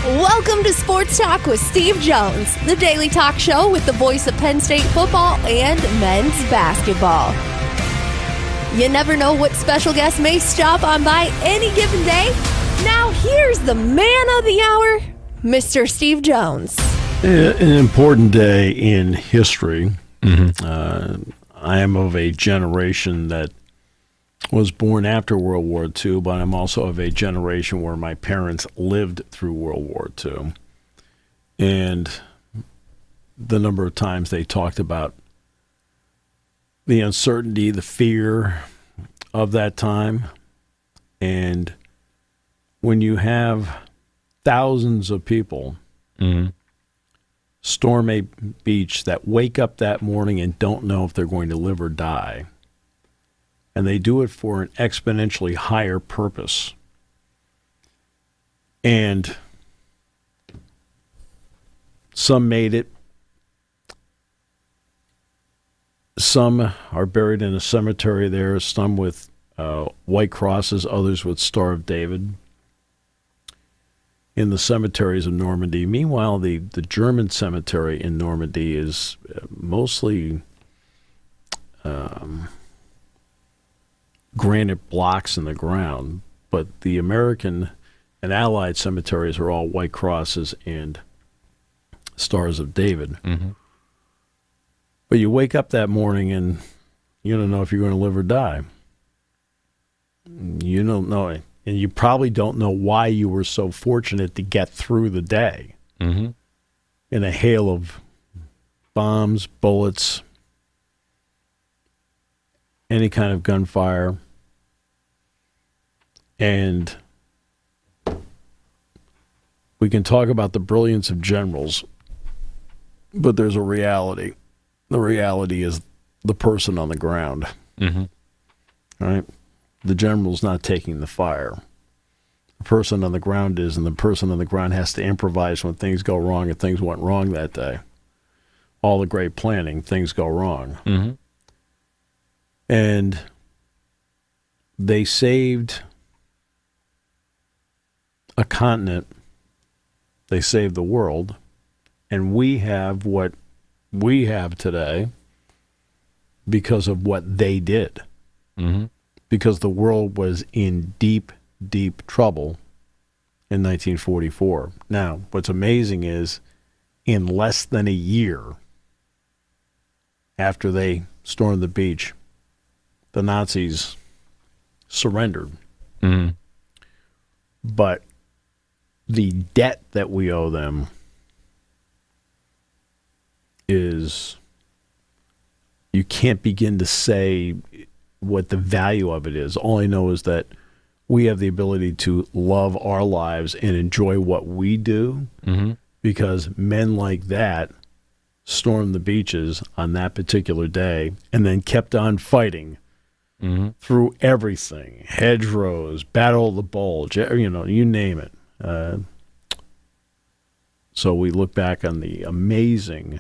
Welcome to Sports Talk with Steve Jones, the daily talk show with the voice of Penn State football and men's basketball. You never know what special guest may stop on by any given day. Now here's the man of the hour, Mr. Steve Jones. An important day in history. I am of a generation that was born after World War II, but I'm also of a generation where my parents lived through World War II. And the number of times they talked about the uncertainty, the fear of that time. And when you have thousands of people storm a beach that wake up that morning and don't know if they're going to live or die, and they do it for an exponentially higher purpose. And some made it. Some are buried in a cemetery there, some with white crosses, others with Star of David in the cemeteries of Normandy. Meanwhile, the German cemetery in Normandy is mostly granite blocks in the ground, but the American and Allied cemeteries are all white crosses and Stars of David. But you wake up that morning and you don't know if you're going to live or die. You don't know it. And you probably don't know why you were so fortunate to get through the day in a hail of bombs, bullets, any kind of gunfire. And we can talk about the brilliance of generals, but there's a reality. The reality is the person on the ground. Right? The general's not taking the fire. The person on the ground is, and the person on the ground has to improvise when things go wrong, and things went wrong that day. All the great planning, things go wrong. And they saved a continent. They saved the world. And we have what we have today because of what they did. Because the world was in deep, deep trouble in 1944. Now, what's amazing is in less than a year after they stormed the beach, the Nazis surrendered. But the debt that we owe them is, you can't begin to say what the value of it is. All I know is that we have the ability to love our lives and enjoy what we do because men like that stormed the beaches on that particular day and then kept on fighting through everything. Hedgerows, Battle of the Bulge, you name it. So we look back on the amazing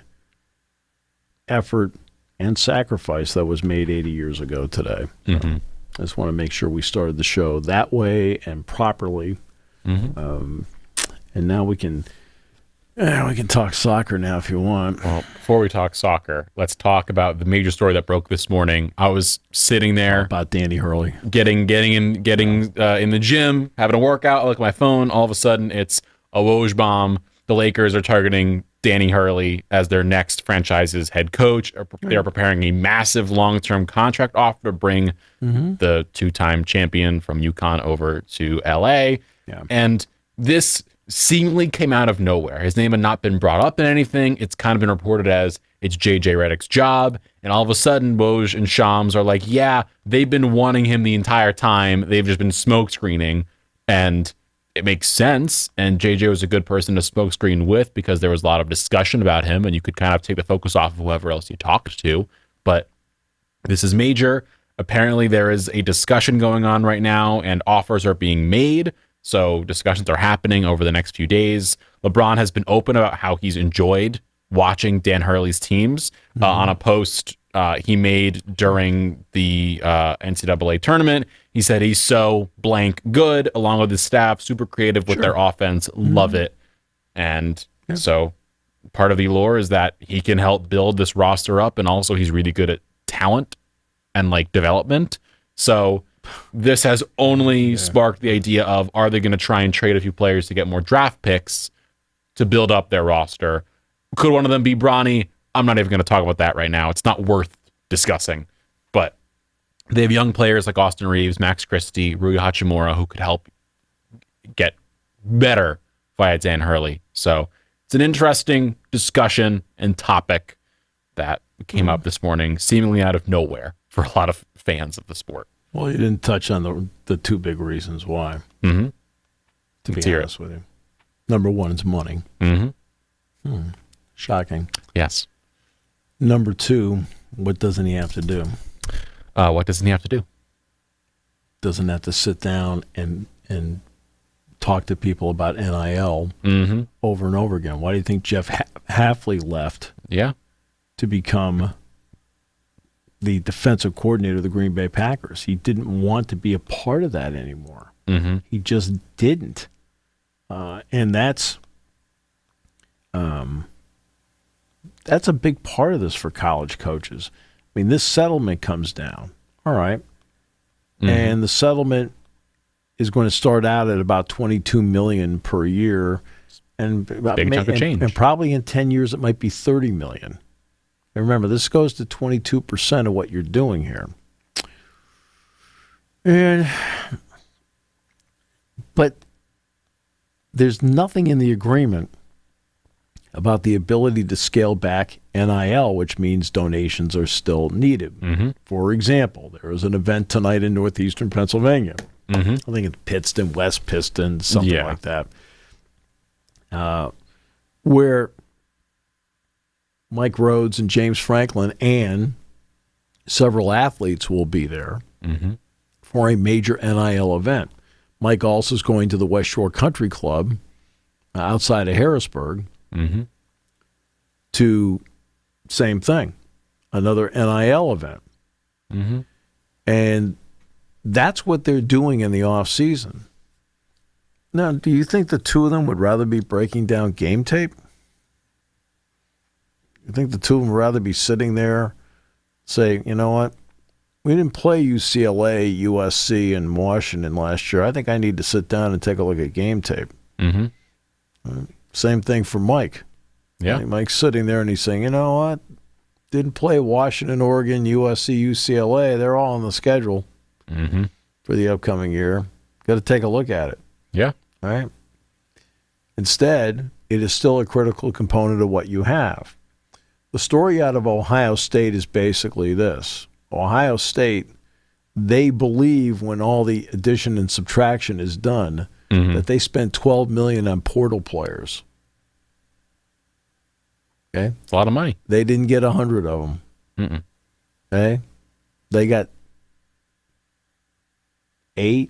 effort and sacrifice that was made 80 years ago today. I just want to make sure we started the show that way and properly. And now we can talk soccer now if you want. Well, before we talk soccer, let's talk about the major story that broke this morning. I was sitting there about Danny Hurley getting in the gym, having a workout. I look at my phone. All of a sudden, it's a Woj bomb. The Lakers are targeting Danny Hurley as their next franchise's head coach. They're preparing a massive long-term contract offer to bring the two-time champion from UConn over to LA. And this seemingly came out of nowhere. His name had not been brought up in anything. It's kind of been reported as it's JJ Redick's job. And all of a sudden, Woj and Shams are like, yeah, they've been wanting him the entire time. They've just been smoke screening. And it makes sense. And JJ was a good person to smoke screen with because there was a lot of discussion about him and you could kind of take the focus off of whoever else you talked to. But this is major. Apparently there is a discussion going on right now and offers are being made. So discussions are happening over the next few days. LeBron has been open about how he's enjoyed watching Dan Hurley's teams. On a post he made during the NCAA tournament, he said he's so blank good, along with his staff, super creative with their offense. Love it. And so part of the allure is that he can help build this roster up, and also he's really good at talent and like development. So this has only sparked the idea of, are they going to try and trade a few players to get more draft picks to build up their roster? Could one of them be Bronny? I'm not even going to talk about that right now. It's not worth discussing. But they have young players like Austin Reeves, Max Christie, Rui Hachimura, who could help get better via Dan Hurley. So it's an interesting discussion and topic that came up this morning, seemingly out of nowhere for a lot of fans of the sport. Well, you didn't touch on the two big reasons why, to be honest with you. Number one is money. Shocking. Yes. Number two, what doesn't he have to do? What doesn't he have to do? Doesn't have to sit down and talk to people about NIL over and over again. Why do you think Jeff Hafley left? Yeah. To become the defensive coordinator of the Green Bay Packers. He didn't want to be a part of that anymore. He just didn't. And that's a big part of this for college coaches. I mean, this settlement comes down. All right. And the settlement is going to start out at about $22 million per year. And big chunk of change. And probably in 10 years, it might be $30 million. And remember, this goes to 22% of what you're doing here. But there's nothing in the agreement about the ability to scale back NIL, which means donations are still needed. For example, there was an event tonight in northeastern Pennsylvania. I think it's Pittston, West Pittston, something like that, where Mike Rhodes and James Franklin and several athletes will be there for a major NIL event. Mike also is going to the West Shore Country Club outside of Harrisburg to same thing, another NIL event. And that's what they're doing in the off season. Now, do you think the two of them would rather be breaking down game tape? You think the two of them would rather be sitting there saying, you know what, we didn't play UCLA, USC, and Washington last year. I think I need to sit down and take a look at game tape. Same thing for Mike. Yeah. Mike's sitting there and he's saying, you know what, didn't play Washington, Oregon, USC, UCLA. They're all on the schedule for the upcoming year. Got to take a look at it. Yeah. All right. Instead, it is still a critical component of what you have. The story out of Ohio State is basically this. Ohio State, they believe when all the addition and subtraction is done that they spent $12 million on portal players. Okay? It's a lot of money. They didn't get 100 of them. Okay? They got 8,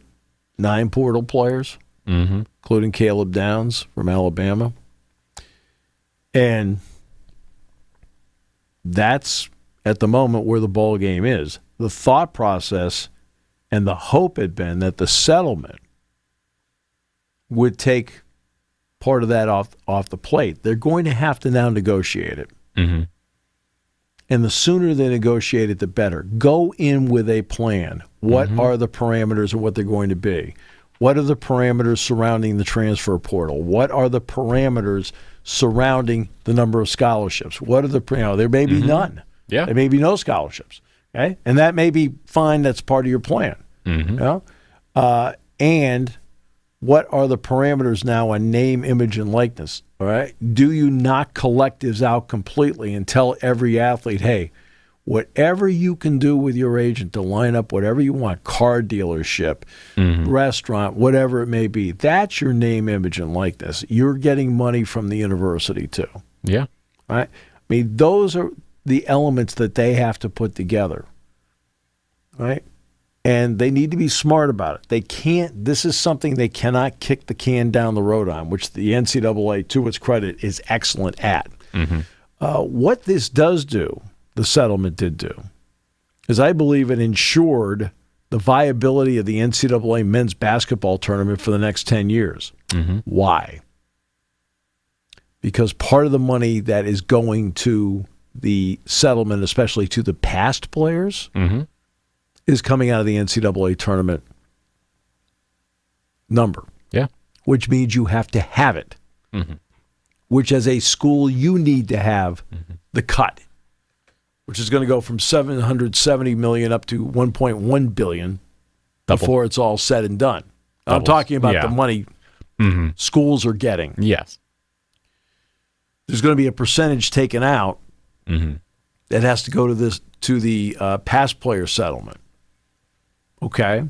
9 portal players, including Caleb Downs from Alabama. And that's, at the moment, where the ball game is. The thought process and the hope had been that the settlement would take part of that off the plate. They're going to have to now negotiate it. And the sooner they negotiate it, the better. Go in with a plan. What are the parameters and what they're going to be? What are the parameters surrounding the transfer portal? What are the parameters surrounding the number of scholarships? What are there may be none. Yeah. There may be no scholarships. Okay? And that may be fine. That's part of your plan. You know? And what are the parameters now on name, image, and likeness? All right? Do you knock collectives out completely and tell every athlete, hey, whatever you can do with your agent to line up whatever you want, car dealership, restaurant, whatever it may be, that's your name, image, and likeness. You're getting money from the university too. Yeah. All right? I mean, those are the elements that they have to put together. Right? And they need to be smart about it. They can't, this is something they cannot kick the can down the road on, which the NCAA, to its credit, is excellent at. What this does do, the settlement did do, is I believe it ensured the viability of the NCAA men's basketball tournament for the next 10 years. Why? because part of the money that is going to the settlement, especially to the past players, is coming out of the NCAA tournament number. Yeah. Which means you have to have it. Which as a school, you need to have the cut, which is going to go from $770 million up to $1.1 billion before it's all said and done. I'm talking about the money schools are getting. Yes. There's going to be a percentage taken out that has to go to the past player settlement. Okay.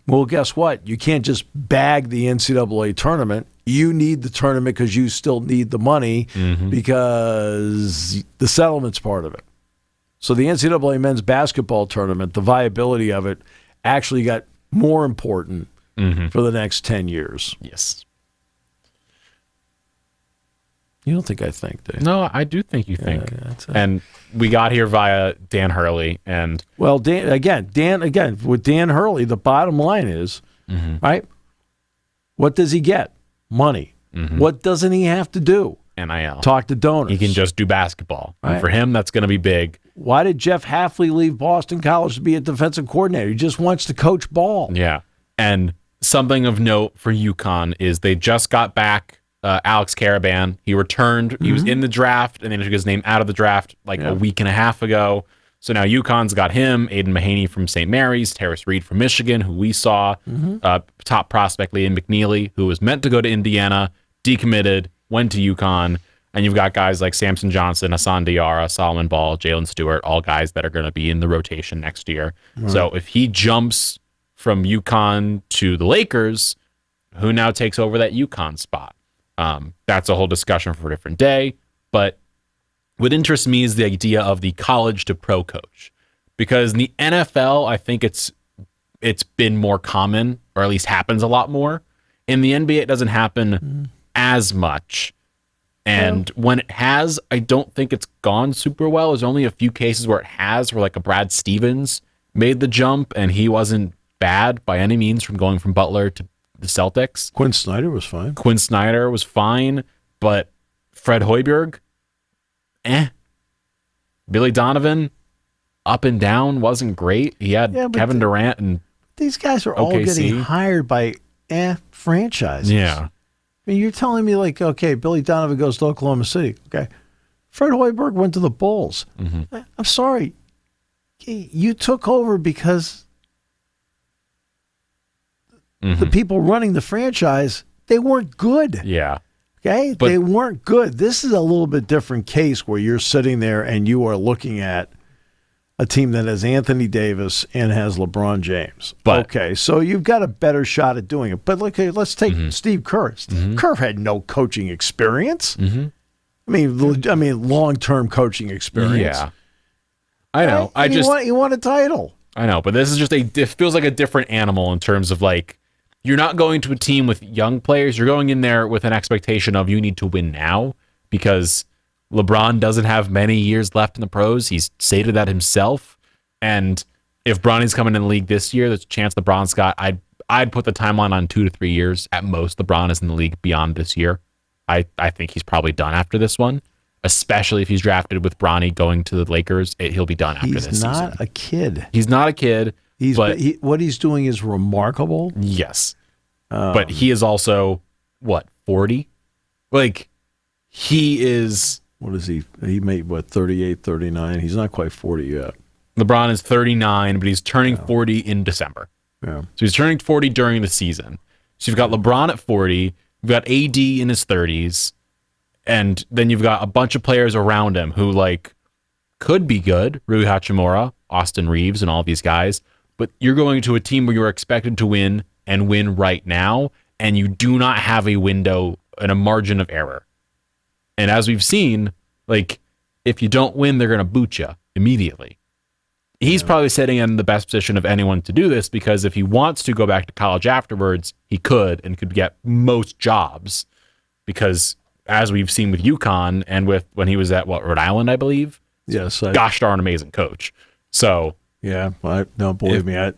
Well, guess what? You can't just bag the NCAA tournament. You need the tournament because you still need the money because the settlement's part of it. So the NCAA men's basketball tournament, the viability of it actually got more important for the next 10 years. Yes. You don't think I think, do you? No, I do think you think. And we got here via Dan Hurley. And well, Dan, with Dan Hurley, the bottom line is, right, what does he get? Money. What doesn't he have to do? NIL. Talk to donors. He can just do basketball. Right. And for him, that's going to be big. Why did Jeff Hafley leave Boston College to be a defensive coordinator? He just wants to coach ball. Yeah. And something of note for UConn is they just got back Alex Caravan. He returned. He was in the draft, and then he took his name out of the draft a week and a half ago. So now UConn's got him, Aiden Mahaney from St. Mary's, Terrace Reed from Michigan, who we saw, top prospect Liam McNeely, who was meant to go to Indiana, decommitted, went to UConn, and you've got guys like Samson Johnson, Hassan Diarra, Solomon Ball, Jalen Stewart, all guys that are going to be in the rotation next year. Right. So if he jumps from UConn to the Lakers, who now takes over that UConn spot? That's a whole discussion for a different day, but what interests me is the idea of the college to pro coach, because in the NFL, I think it's been more common, or at least happens a lot more. In the NBA, it doesn't happen as much. And when it has, I don't think it's gone super well. There's only a few cases where it has, where like a Brad Stevens made the jump, and he wasn't bad by any means from going from Butler to the Celtics. Quinn Snyder was fine. But Fred Hoiberg, Billy Donovan, up and down, wasn't great. He had Kevin Durant and these guys are all getting hired by franchises. Yeah. I mean, you're telling me like, okay, Billy Donovan goes to Oklahoma City. Okay. Fred Hoiberg went to the Bulls. I'm sorry. You took over because the people running the franchise, they weren't good. Yeah. Okay? They weren't good. This is a little bit different case where you're sitting there and you are looking at a team that has Anthony Davis and has LeBron James. Okay, so you've got a better shot at doing it. But look, let's take Steve Kerr. Kerr had no coaching experience. I mean, long-term coaching experience. Yeah. I know. You want a title. I know, but this is just it feels like a different animal in terms of like, you're not going to a team with young players. You're going in there with an expectation of you need to win now, because LeBron doesn't have many years left in the pros. He's stated that himself. And if Bronny's coming in the league this year, there's a chance LeBron's got, I'd put the timeline on 2 to 3 years at most. LeBron is in the league beyond this year. I think he's probably done after this one, especially if he's drafted with Bronny going to the Lakers. He'll be done after this season. He's not a kid. He's not a kid. What he's doing is remarkable. Yes. But he is also, 40? Like, he is... What is he? He made, 38, 39? He's not quite 40 yet. LeBron is 39, but he's turning 40 in December. Yeah. So he's turning 40 during the season. So you've got LeBron at 40, you've got AD in his 30s, and then you've got a bunch of players around him who, like, could be good. Rui Hachimura, Austin Reeves, and all these guys. But you're going to a team where you're expected to win and win right now, and you do not have a window and a margin of error. And as we've seen, like, if you don't win, they're going to boot you immediately. He's probably sitting in the best position of anyone to do this, because if he wants to go back to college afterwards, he could and could get most jobs, because as we've seen with UConn and with when he was at Rhode Island, I believe. Yes. Gosh darn amazing coach. So yeah, believe me.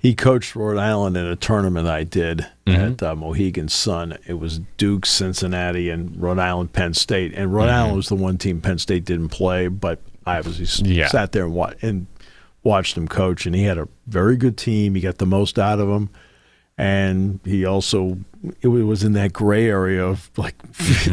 He coached Rhode Island in a tournament I did at Mohegan Sun. It was Duke, Cincinnati, and Rhode Island, Penn State. And Rhode Island was the one team Penn State didn't play, but I obviously sat there and watched him coach. And he had a very good team. He got the most out of them. And he also, it was in that gray area of like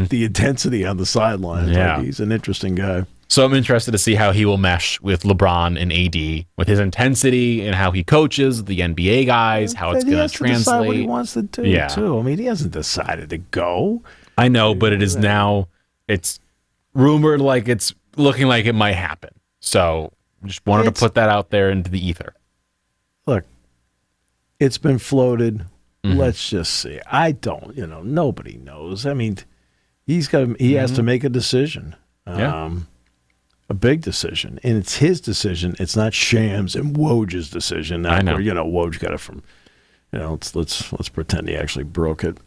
the intensity on the sideline. Yeah. Like, he's an interesting guy. So I'm interested to see how he will mesh with LeBron and AD, with his intensity and how he coaches the NBA guys, how it's going to translate. Decide what he wants to do, too. I mean, he hasn't decided to go. I know, but it is now, it's rumored like it's looking like it might happen. So just wanted to put that out there into the ether. Look, it's been floated. Let's just see. I don't, nobody knows. I mean, he has to make a decision. A big decision. And it's his decision. It's not Shams and Woj's decision. I know. Where, Woj got it from, let's pretend he actually broke it.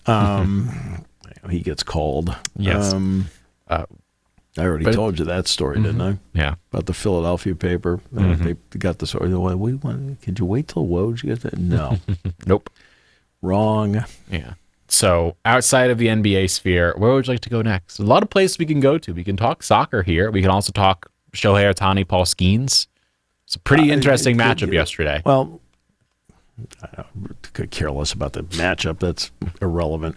He gets called. Yes. I already told you that story, didn't I? Yeah. About the Philadelphia paper. They got the story. Could you wait till Woj gets it? No. Nope. Wrong. Yeah. So outside of the NBA sphere, where would you like to go next? There's a lot of places we can go to. We can talk soccer here. We can also talk Shohei Ohtani, Paul Skeens. It's a pretty interesting matchup yesterday. Well, I could care less about the matchup. That's irrelevant.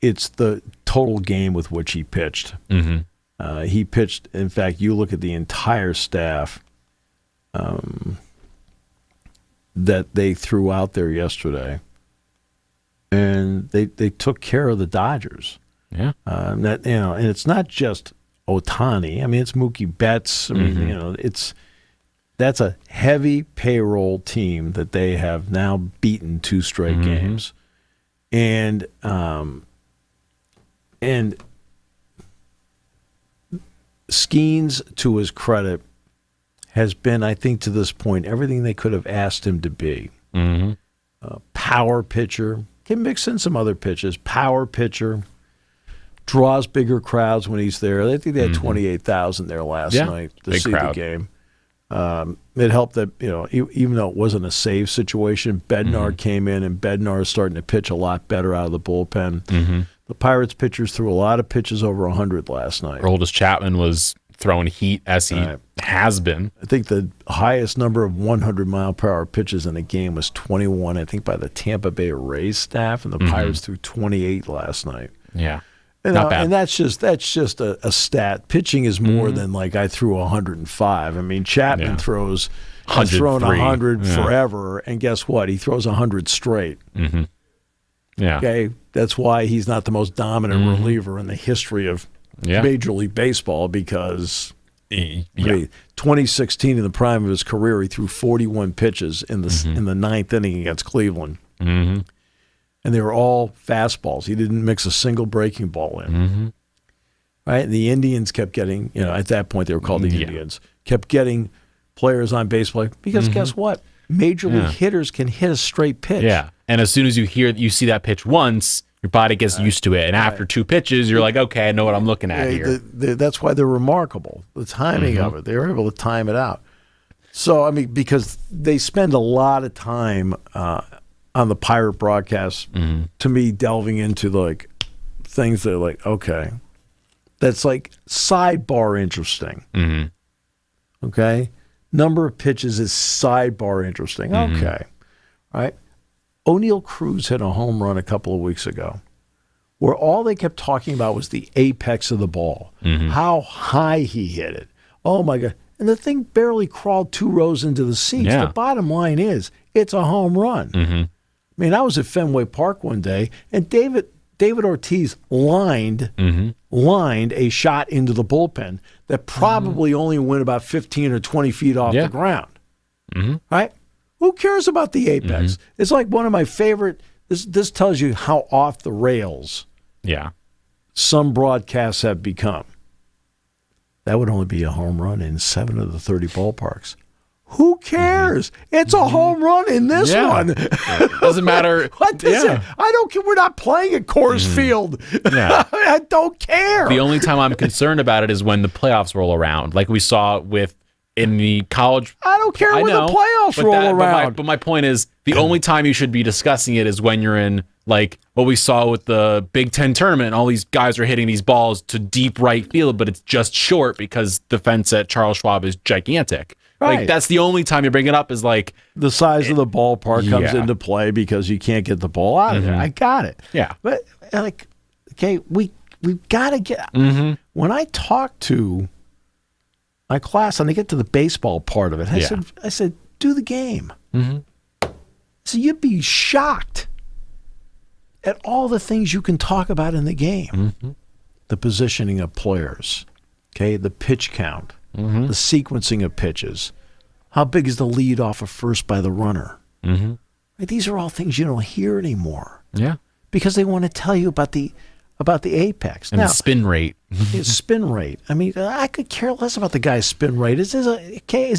It's the total game with which he pitched. He pitched, in fact, you look at the entire staff that they threw out there yesterday, and they took care of the Dodgers. Yeah. And it's not just Ohtani. I mean, it's Mookie Betts. I mean, that's a heavy payroll team that they have now beaten 2 straight games. And Skeens, to his credit, has been, I think, to this point, everything they could have asked him to be. Power pitcher. Can mix in some other pitches. Power pitcher. Draws bigger crowds when he's there. I think they had 28,000 there last night to see the game. It helped that, even though it wasn't a save situation, Bednar came in, and Bednar is starting to pitch a lot better out of the bullpen. The Pirates pitchers threw a lot of pitches over 100 last night. Aroldis Chapman was throwing heat as he has been. I think the highest number of 100-mile-per-hour pitches in a game was 21, I think, by the Tampa Bay Rays staff, and the Pirates threw 28 last night. Yeah. Not bad. And that's just a stat. Pitching is more than like I threw 105. I mean, Chapman has thrown 100 forever, and guess what? He throws 100 straight. Yeah. Okay, that's why he's not the most dominant reliever in the history of Major League Baseball, because 2016, in the prime of his career, he threw 41 pitches in the ninth inning against Cleveland. And they were all fastballs. He didn't mix a single breaking ball in. Right? And the Indians kept getting, at that point they were called the Indians, kept getting players on base play, because guess what? Major league hitters can hit a straight pitch. Yeah. And as soon as you see that pitch once, your body gets used to it. And after 2 pitches, you're like, okay, I know what I'm looking at here. That's why they're remarkable. The timing of it. They were able to time it out. So, I mean, because they spend a lot of time on the Pirate broadcast, to me, delving into like things that are like, okay, that's like sidebar interesting. Okay? Number of pitches is sidebar interesting. Okay. All right. O'Neal Cruz hit a home run a couple of weeks ago where all they kept talking about was the apex of the ball, how high he hit it. Oh, my God. And the thing barely crawled 2 rows into the seats. The bottom line is it's a home run. I mean, I was at Fenway Park one day, and David Ortiz lined a shot into the bullpen that probably only went about 15 or 20 feet off the ground. Right? Who cares about the apex? It's like one of my favorite. This tells you how off the rails some broadcasts have become. That would only be a home run in 7 of the 30 ballparks. Who cares? It's a home run in this one. Doesn't matter. What does it? I don't care. We're not playing at Coors Field. I don't care. The only time I'm concerned about it is when the playoffs roll around, like we saw with in the college. I don't care when the playoffs roll around. But my point is, the only time you should be discussing it is when you're in, like, what we saw with the Big Ten tournament. All these guys are hitting these balls to deep right field, but it's just short because the fence at Charles Schwab is gigantic. Right. Like, that's the only time you bring it up is, like... The size of the ballpark comes into play because you can't get the ball out of there. I got it. Yeah. But, like, okay, we've got to get... When I talk to my class and they get to the baseball part of it, I said, do the game. So you'd be shocked at all the things you can talk about in the game. The positioning of players, okay, the pitch count, the sequencing of pitches, how big is the lead off of first by the runner. Right? These are all things you don't hear anymore. Yeah. Because they want to tell you about the apex. And now, the spin rate. Spin rate. I mean, I could care less about the guy's spin rate. Is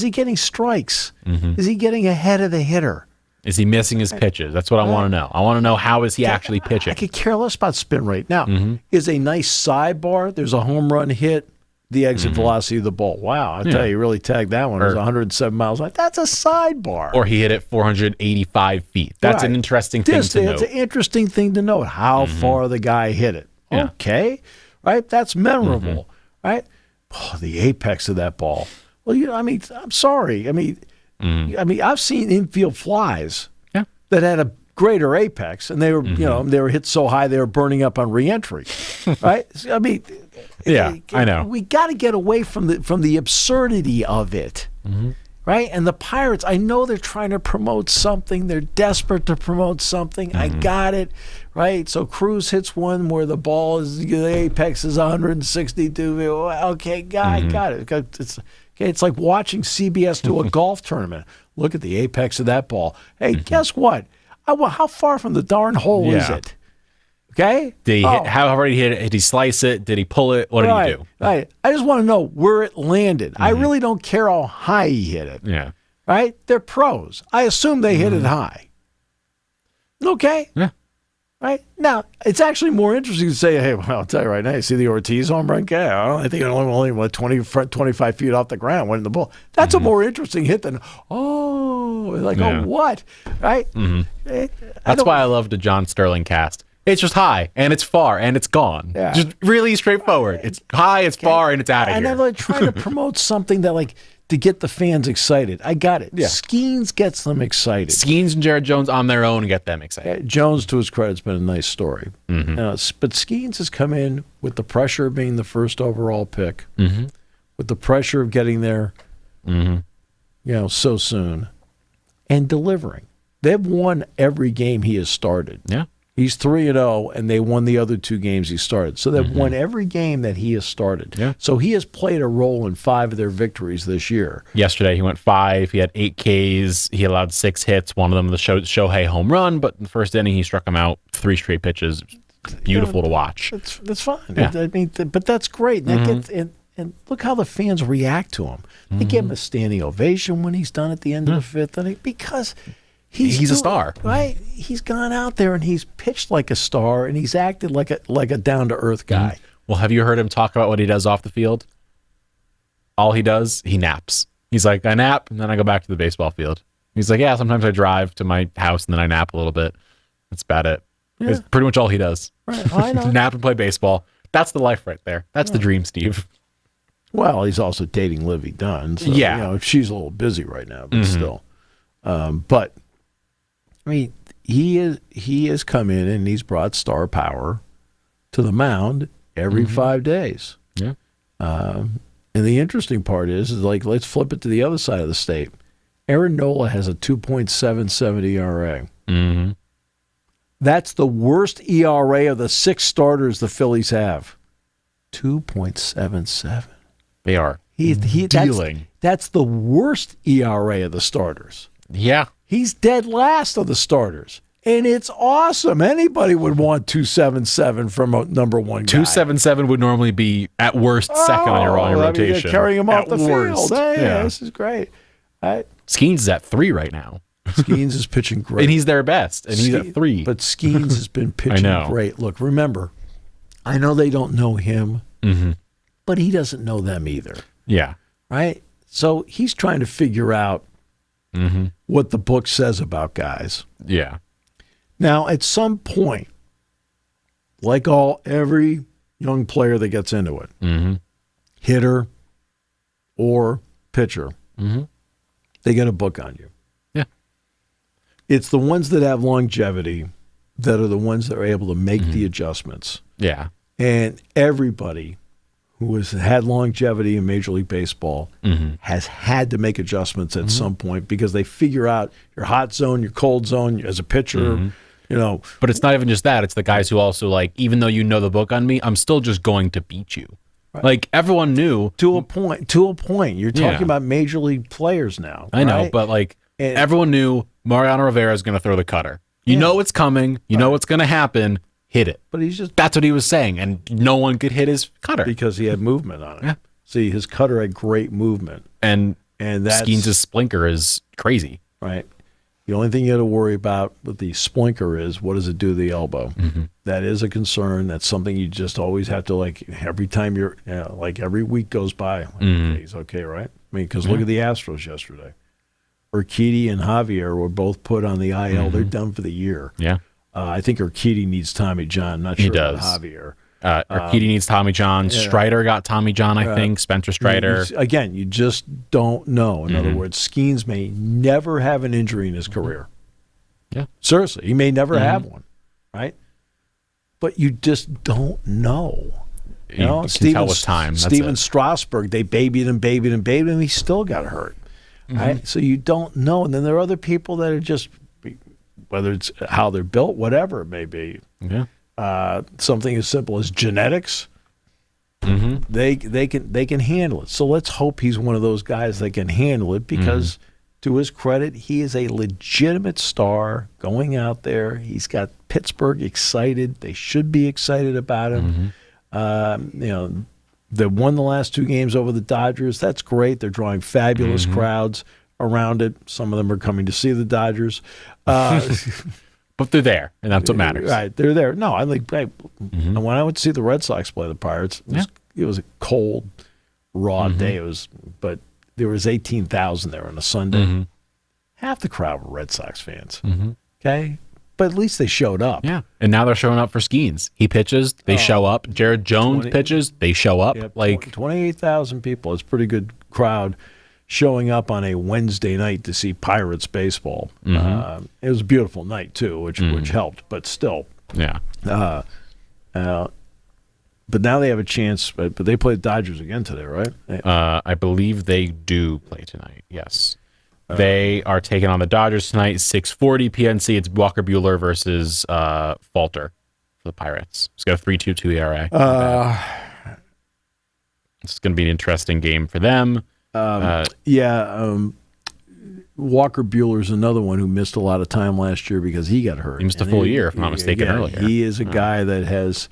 he getting strikes? Is he getting ahead of the hitter? Is he missing his pitches? That's what I want to know. I want to know, how is he actually pitching? I could care less about spin rate. Now, is a nice sidebar, there's a home run hit, the exit velocity of the ball. Wow, I tell you, really tagged that one. It was 107 miles. That's a sidebar. Or he hit it 485 feet. That's an interesting thing to note. It's an interesting thing to note, how far the guy hit it. Yeah. Okay, right? That's memorable, right? Oh, the apex of that ball. Well, I mean, I'm sorry. I mean, I've seen infield flies that had a greater apex, and they were, they were hit so high they were burning up on reentry, right? I mean, I know. We got to get away from the absurdity of it, right? And the Pirates, I know they're trying to promote something. They're desperate to promote something. I got it, right? So Cruz hits one where the apex is 162. Okay, got it. It's like watching CBS do a golf tournament. Look at the apex of that ball. Hey, guess what? How far from the darn hole is it? Okay? Did he hit, how hard did he hit it? Did he slice it? Did he pull it? What did he do? Right. I just want to know where it landed. I really don't care how high he hit it. Yeah. Right? They're pros. I assume they hit it high. Okay? Yeah. Right? Now, it's actually more interesting to say, hey, well, I'll tell you right now, you see the Ortiz home run? I think it only 25 feet off the ground, went in the ball. That's a more interesting hit than, oh, what? Right? That's why I love the John Sterling cast. It's just high, and it's far, and it's gone. Yeah. Just really straightforward. It's high, it's far, and it's out of here. And I'm like trying to promote something that, like, to get the fans excited. I got it. Yeah. Skeens gets them excited. Skeens and Jared Jones on their own get them excited. Jones, to his credit, has been a nice story. But Skeens has come in with the pressure of being the first overall pick, with the pressure of getting there, so soon, and delivering. They've won every game he has started. Yeah. He's 3-0, and they won the other 2 games he started. So they've won every game that he has started. Yeah. So he has played a role in 5 of their victories this year. Yesterday he went 5. He had 8 Ks. He allowed 6 hits. One of them the Shohei home run, but in the first inning he struck him out 3 straight pitches. Beautiful to watch. That's fine. Yeah. I mean, but that's great. And and look how the fans react to him. They give him a standing ovation when he's done at the end of the 5th inning because he's a star, right? He's gone out there and he's pitched like a star, and he's acted like a down to earth guy. Well, have you heard him talk about what he does off the field? All he does, he naps. He's like, I nap and then I go back to the baseball field. He's like, yeah, sometimes I drive to my house and then I nap a little bit. That's about it. Yeah. It's pretty much all he does. Right. I know. Nap and play baseball. That's the life right there. That's the dream, Steve. Well, he's also dating Livy Dunn. So, she's a little busy right now, but still. But I mean, he has come in and he's brought star power to the mound every 5 days. Yeah. And the interesting part is like, let's flip it to the other side of the state. Aaron Nola has a 2.77 ERA. That's the worst ERA of the 6 starters the Phillies have. 2.77. They are dealing. That's the worst ERA of the starters. Yeah. He's dead last of the starters. And it's awesome. Anybody would want 2.77 from a number 1 guy. 2.77 would normally be at worst second on your rotation. You're carrying him off the field. Hey, this is great. Skeens is at 3 right now. Skeens is pitching great. And he's their best, and he's at 3. But Skeens has been pitching great. Look, remember, I know they don't know him, but he doesn't know them either. Yeah. Right? So he's trying to figure out what the book says about guys. Yeah. Now, at some point, like every young player that gets into it, hitter or pitcher, they get a book on you. Yeah. It's the ones that have longevity that are the ones that are able to make the adjustments. Yeah. And everybody who has had longevity in Major League Baseball has had to make adjustments at some point because they figure out your hot zone, your cold zone as a pitcher, you know. But it's not even just that. It's the guys who also, like, even though you know the book on me, I'm still just going to beat you. Right. Like, everyone knew. To a point. You're talking about Major League players now. I know, but, like, everyone knew Mariano Rivera is going to throw the cutter. You know it's coming. You know what's going to happen. Hit it. But he's just... That's what he was saying, and no one could hit his cutter. Because he had movement on it. Yeah. See, his cutter had great movement. And that's... Skeens' splinker is crazy. Right. The only thing you got to worry about with the splinker is what does it do to the elbow? That is a concern. That's something you just always have to, like, every time you're, like, every week goes by. Like, okay, he's okay, right? I mean, because look at the Astros yesterday. Urquidy and Javier were both put on the IL. They're done for the year. Yeah. I think Urquidy needs Tommy John. I'm not sure about Javier. Urquidy needs Tommy John. Strider got Tommy John, I think. Spencer Strider. Again, you just don't know. In other words, Skeens may never have an injury in his career. Yeah. Seriously, he may never have one, right? But you just don't know. You know, can tell with time. Steven Strasburg, they babied him. He still got hurt. Right? So you don't know. And then there are other people that are just, whether it's how they're built, whatever it may be. Yeah. Something as simple as genetics, they can handle it. So let's hope he's one of those guys that can handle it because, to his credit, he is a legitimate star going out there. He's got Pittsburgh excited. They should be excited about him. You know, they won the last 2 games over the Dodgers. That's great. They're drawing fabulous crowds around it. Some of them are coming to see the Dodgers. But they're there, and that's what matters. Right, they're there. No, I think when I went to see the Red Sox play the Pirates, it was a cold, raw day. But there was 18,000 there on a Sunday. Half the crowd were Red Sox fans. Okay, but at least they showed up. Yeah, and now they're showing up for Skeens. He pitches, they show up. Jared Jones pitches, they show up. Like 28,000 people. It's a pretty good crowd showing up on a Wednesday night to see Pirates baseball. It was a beautiful night, too, which helped, but still. Yeah. But now they have a chance, but they play the Dodgers again today, right? I believe they do play tonight, yes. They are taking on the Dodgers tonight, 6:40 PNC. It's Walker Buehler versus Falter for the Pirates. It's got a 3.22 ERA. It's going to be an interesting game for them. Walker Buehler's another one who missed a lot of time last year because he got hurt. He missed a full year, if I'm not mistaken, earlier. He is a guy that has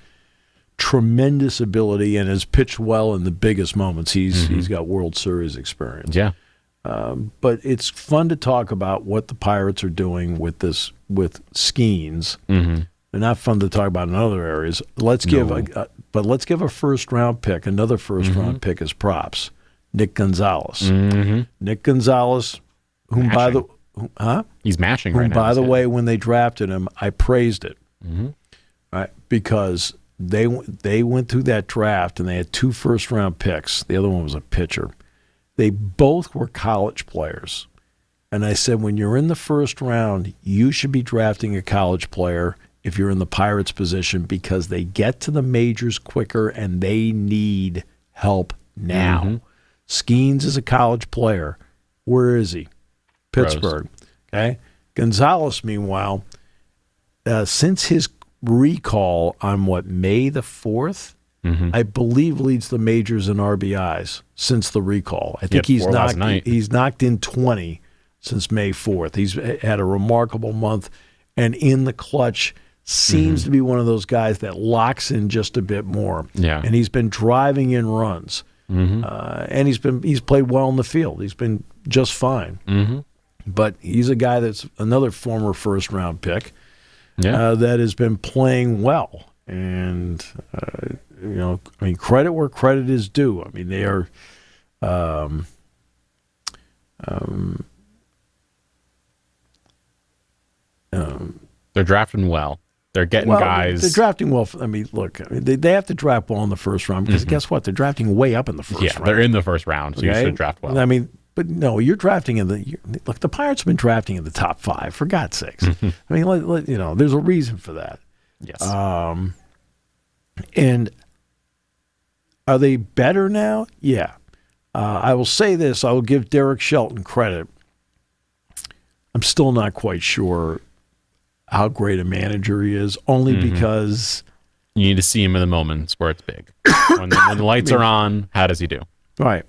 tremendous ability and has pitched well in the biggest moments. He's got World Series experience. Yeah. But it's fun to talk about what the Pirates are doing with Skeens. They're not fun to talk about in other areas. Let's give a first round pick, another first round pick as props. Nick Gonzalez. Nick Gonzalez, whom he's mashing right now. By the way, when they drafted him, I praised it, right? Because they went through that draft and they had 2 first round picks. The other one was a pitcher. They both were college players, and I said, when you're in the first round, you should be drafting a college player if you're in the Pirates' position because they get to the majors quicker and they need help now. Skeens is a college player. Where is he? Pittsburgh. Okay. Gonzalez, meanwhile, since his recall on May the 4th, I believe leads the majors in RBIs since the recall. I think he's knocked in 20 since May 4th. He's had a remarkable month, and in the clutch seems to be one of those guys that locks in just a bit more. Yeah. And he's been driving in runs. And he's played well in the field. He's been just fine. But he's a guy that's another former first round pick that has been playing well. And credit where credit is due. I mean, they are They're drafting well. They're getting guys. They're drafting well. Look, they have to draft well in the first round because guess what? They're drafting way up in the first round. Yeah, they're in the first round, so you should draft well. But no, you're drafting look, the Pirates have been drafting in the top 5, for God's sakes. There's a reason for that. Yes. And are they better now? Yeah. I will say this. I will give Derek Shelton credit. I'm still not quite sure how great a manager he is, only because you need to see him in the moments where it's big. When the lights are on, how does he do? Right.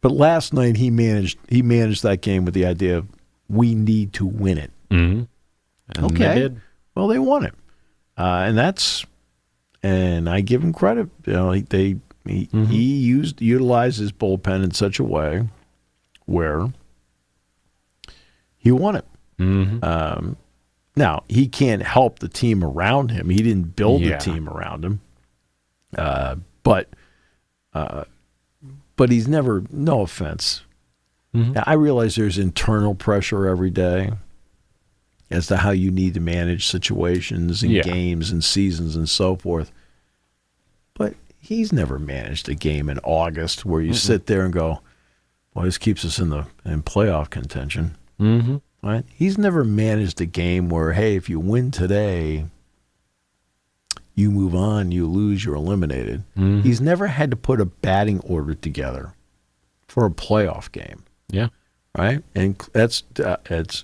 But last night he managed that game with the idea of we need to win it. Mm-hmm. And okay. They did. Well, they won it. And I give him credit. He utilized his bullpen in such a way where he won it. Mm-hmm. Now, he can't help the team around him. He didn't build the team around him. But he's never, no offense. Mm-hmm. Now, I realize there's internal pressure every day as to how you need to manage situations and games and seasons and so forth. But he's never managed a game in August where you sit there and go, well, this keeps us in playoff contention. Mm-hmm. Right? He's never managed a game where, hey, if you win today, you move on, you lose, you're eliminated. Mm-hmm. He's never had to put a batting order together for a playoff game. Yeah. Right? And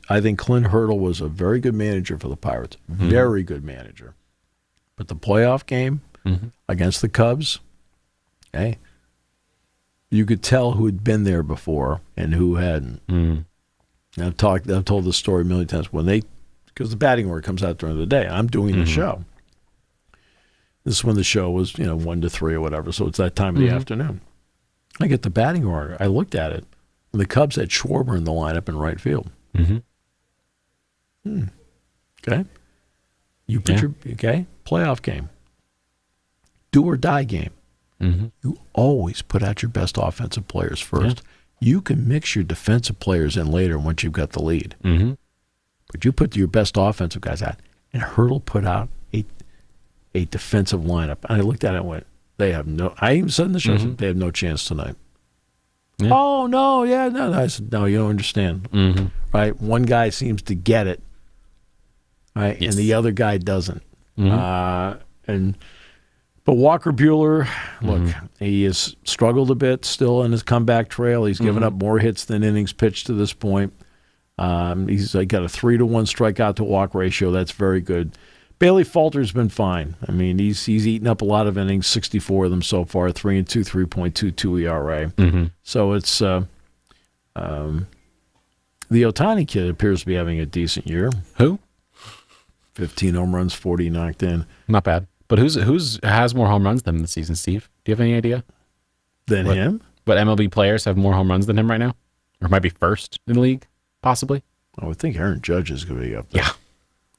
I think Clint Hurley was a very good manager for the Pirates. Mm-hmm. Very good manager. But the playoff game against the Cubs, hey, you could tell who had been there before and who hadn't. Mm-hmm. I've told this story a million times because the batting order comes out during the day. I'm doing the show. This is when the show was, 1 to 3 or whatever. So it's that time of the afternoon. I get the batting order. I looked at it. And the Cubs had Schwarber in the lineup in right field. Mm-hmm. Okay. You put playoff game. Do or die game. Mm-hmm. You always put out your best offensive players first. Yeah. You can mix your defensive players in later once you've got the lead. Mm-hmm. But you put your best offensive guys out. And Hurley put out a defensive lineup. And I looked at it and went, I even said in the show, they have no chance tonight. Yeah. Oh, no, no. I said, no, you don't understand. Mm-hmm. Right? One guy seems to get it, right? Yes. And the other guy doesn't. Mm-hmm. But Walker Buehler, look, he has struggled a bit still in his comeback trail. He's given up more hits than innings pitched to this point. He's got a 3-to-1 strikeout to walk ratio. That's very good. Bailey Falter's been fine. I mean, he's eaten up a lot of innings, 64 of them so far, 3-2, 3.22 ERA. Mm-hmm. So it's the Ohtani kid appears to be having a decent year. Who? 15 home runs, 40 knocked in. Not bad. But who's has more home runs than him this season, Steve? Do you have any idea? Him? What MLB players have more home runs than him right now? Or might be first in the league, possibly? I would think Aaron Judge is going to be up there. Yeah.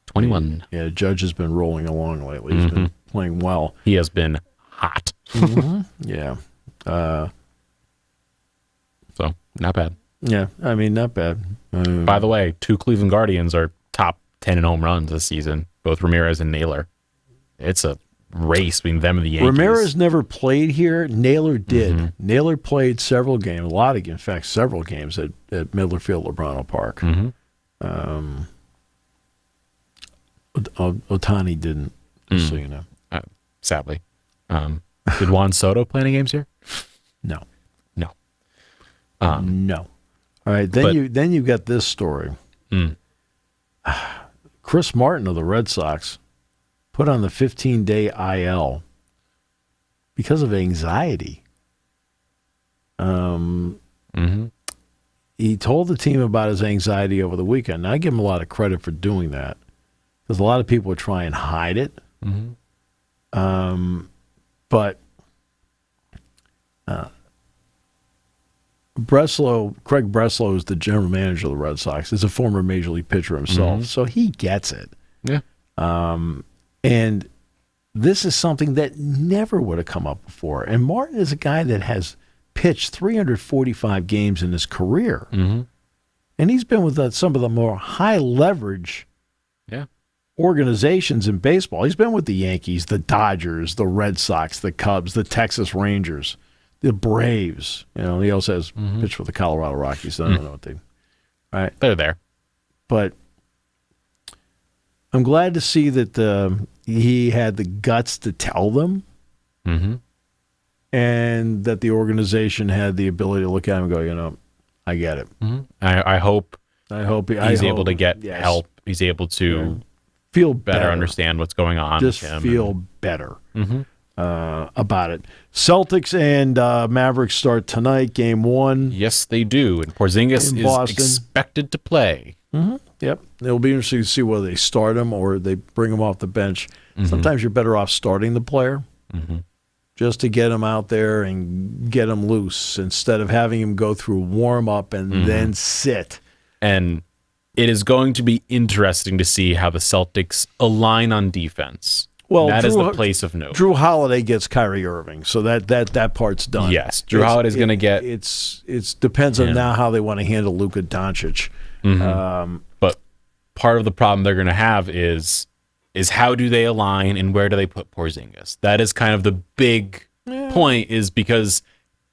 21. Yeah, Judge has been rolling along lately. He's been playing well. He has been hot. Yeah. So, not bad. Yeah, I mean, not bad. By the way, 2 Cleveland Guardians are top 10 in home runs this season, both Ramirez and Naylor. It's a race between them and the Yankees. Ramirez never played here. Naylor did. Naylor played several games, several games at Midler Field, Lebrano Park. Ohtani didn't, just so you know. Sadly. Did Juan Soto play any games here? No. No. No. All right, then you've got this story. Chris Martin of the Red Sox put on the 15-day IL because of anxiety. He told the team about his anxiety over the weekend. And I give him a lot of credit for doing that because a lot of people would try and hide it. But Craig Breslow is the general manager of the Red Sox. He's a former major league pitcher himself, so he gets it. Yeah. And this is something that never would have come up before. And Martin is a guy that has pitched 345 games in his career. And he's been with some of the more high leverage organizations in baseball. He's been with the Yankees, the Dodgers, the Red Sox, the Cubs, the Texas Rangers, the Braves. He also has pitched for the Colorado Rockies. I don't know what they. Right, they're there. But I'm glad to see that he had the guts to tell them, and that the organization had the ability to look at him and go, I get it. I hope he's able to get yes. help. He's able to feel better understand what's going on. Just with him feel better about it. Celtics and Mavericks start tonight, game 1. Yes, they do. And Porzingis is expected to play. Yep. It'll be interesting to see whether they start him or they bring him off the bench. Sometimes you're better off starting the player just to get him out there and get him loose instead of having him go through warm-up and then sit. And it is going to be interesting to see how the Celtics align on defense. Well, that is the place of note. Drew Holiday gets Kyrie Irving, so that part's done. Yes, Drew Holiday's going to get. It depends on now how they want to handle Luka Doncic. But part of the problem they're going to have is how do they align and where do they put Porzingis? That is kind of the big point, is because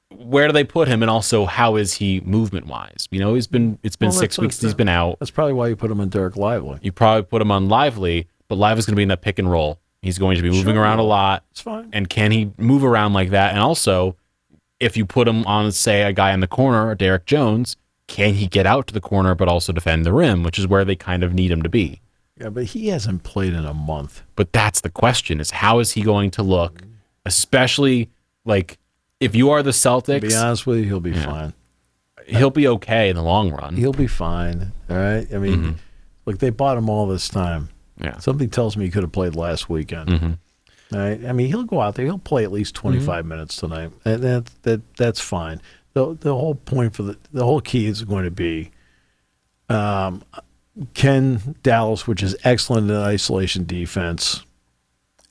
where do they put him, and also how is he movement wise? It's been 6 weeks he's been out. That's probably why you put him on Derek Lively. You probably put him on Lively, but Lively's going to be in that pick and roll. He's going to be moving around a lot. It's fine. And can he move around like that? And also, if you put him on, say, a guy in the corner, Derek Jones, can he get out to the corner but also defend the rim, which is where they kind of need him to be? Yeah, but he hasn't played in a month. But that's the question, is how is he going to look, especially, like, if you are the Celtics. To be honest with you, he'll be fine. He'll be okay in the long run. He'll be fine, all right? I mean, look, they bought him all this time. Yeah. Something tells me he could have played last weekend. All right? I mean, he'll go out there. He'll play at least 25 minutes tonight. And that's fine. The whole point for the whole key is going to be can Dallas, which is excellent in isolation defense,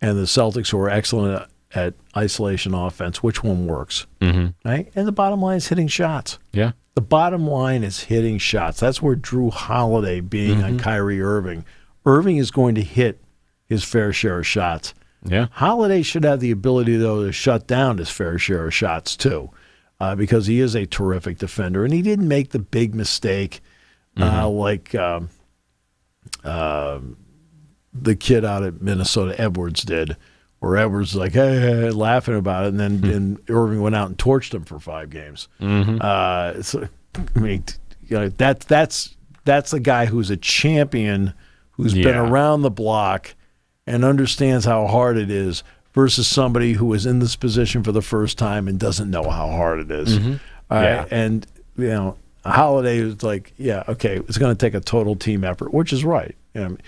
and the Celtics, who are excellent at isolation offense, which one works? Right? And the bottom line is hitting shots. Yeah. The bottom line is hitting shots. That's where Drew Holiday being on Kyrie Irving. Irving is going to hit his fair share of shots. Yeah. Holiday should have the ability, though, to shut down his fair share of shots, too, because he is a terrific defender. And he didn't make the big mistake like the kid out at Minnesota, Edwards, did, where Edwards was like, hey, laughing about it, and then Irving went out and torched him for 5 games. So, I mean, that's a guy who's a champion, who's been around the block and understands how hard it is, versus somebody who is in this position for the first time and doesn't know how hard it is. All right? And, Holiday is like, okay, it's going to take a total team effort, which is right, to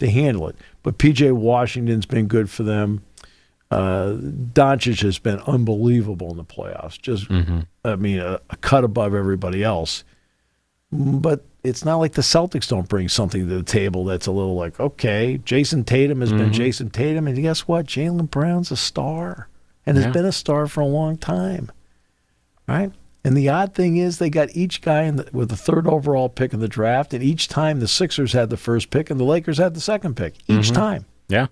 handle it. But P.J. Washington's been good for them. Doncic has been unbelievable in the playoffs. Just, I mean, a cut above everybody else. But it's not like the Celtics don't bring something to the table that's a little like, okay, Jason Tatum has been Jason Tatum, and guess what? Jaylen Brown's a star and has been a star for a long time, right? And the odd thing is they got each guy with the 3rd overall pick in the draft, and each time the Sixers had the first pick and the Lakers had the 2nd pick, each time. Yeah.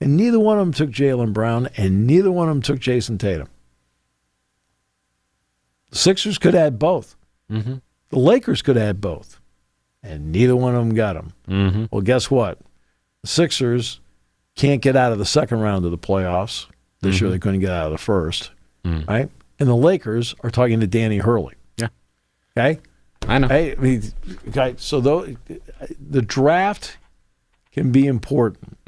And neither one of them took Jaylen Brown, and neither one of them took Jason Tatum. The Sixers could add both. The Lakers could add both, and neither one of them got them. Well, guess what? The Sixers can't get out of the 2nd round of the playoffs. This year they couldn't get out of the first, right? And the Lakers are talking to Danny Hurley. Yeah. Okay? I know. I mean, okay, so the draft can be important